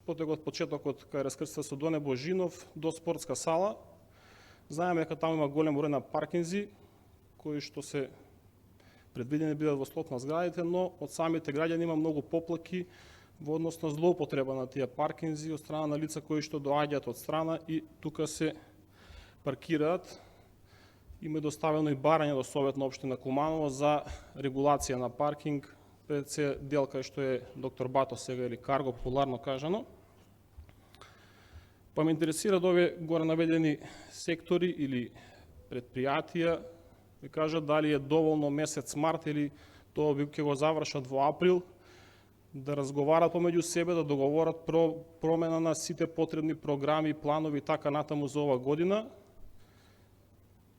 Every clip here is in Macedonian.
потегот почетокот кај раскрстта со Доне Божинов до спортска сала. Знаеме дека таму има голем број на паркинзи кои што се предвидени бидат во слот на зградите, но од самите граѓани има многу поплаки во однос на злоупотреба на тие паркинзи од страна на лица кои што доаѓаат од страна и тука се паркираат. Има доставено и барање до Советна општина Куманово за регулација на паркинг пред се дел кај што е доктор Бато сега или Карго популарно кажано. Па ме интересира да овие горе наведени сектори или предпријатија ви кажат дали е доволно месец март или тоа ќе го завршат во април, да разговарат помеѓу себе, да договорат промена на сите потребни програми, планови и така натаму за ова година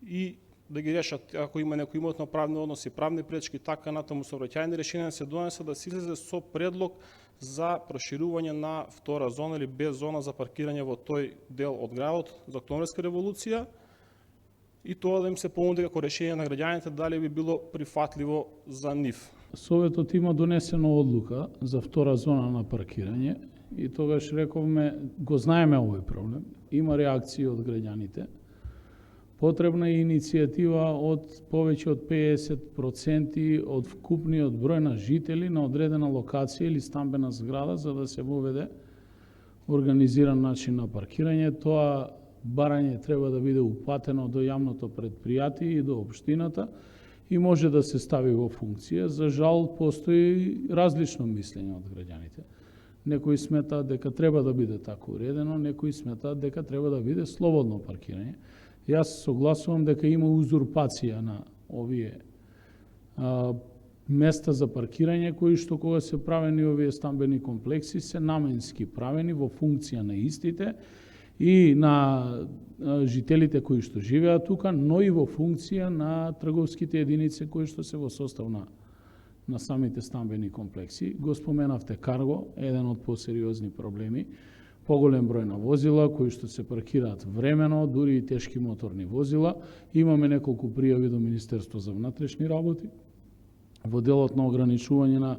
и да ги решат, ако има некои имотно-правни односи, правни пречки, така натаму сообраќајни решенија се донесат да се излезе со предлог за проширување на втора зона или без зона за паркирање во тој дел од градот за Октомврска револуција и тоа да им се понуди како решение на граѓаните дали би било прифатливо за нив. Советот има донесена одлука за втора зона на паркирање и тогаш рековме, го знаеме овој проблем, има реакции од граѓаните. Потребна е иницијатива од повеќе од 50% од вкупниот број на жители на одредена локација или стамбена зграда за да се воведе организиран начин на паркирање. Тоа барање треба да биде упатено до јавното предпријатие и до општината и може да се стави во функција. За жал, постои различно мислење од граѓаните. Некои сметаат дека треба да биде така уредено, некои сметаат дека треба да биде слободно паркирање. Јас согласувам дека има узурпација на овие места за паркирање кои што кога се правени овие стамбени комплекси се наменски правени во функција на истите и на жителите кои што живеат тука, но и во функција на трговските единици кои што се во состав на самите стамбени комплекси. Го споменавте Карго, еден од посериозни проблеми, поголем број на возила кои што се паркираат времено, дури и тешки моторни возила. Имаме неколку пријави до Министерство за внатрешни работи во делот на ограничување на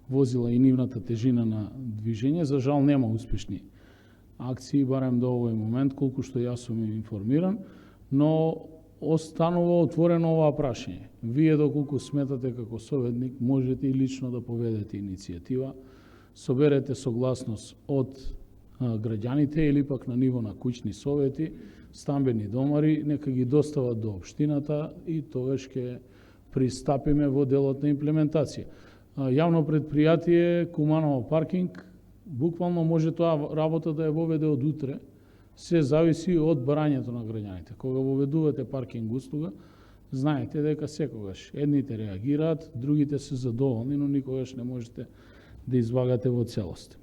возила и нивната тежина на движење. За жал нема успешни акции, барем до овој момент, колку што јас сум информиран, но останува отворено ова прашање. Вие доколку сметате како советник, можете и лично да поведете иницијатива, соберете согласност од граѓаните или пак на ниво на куќни совети, стамбени домари, нека ги достават до општината и тогаш ќе пристапиме во делот на имплементација. Јавно предпријатие Куманово паркинг, буквално може тоа работа да ја воведе од утре, се зависи од барањето на граѓаните. Кога воведувате паркинг услуга, знаете дека секогаш едните реагираат, другите се задоволни, но никогаш не можете да извагате во целост.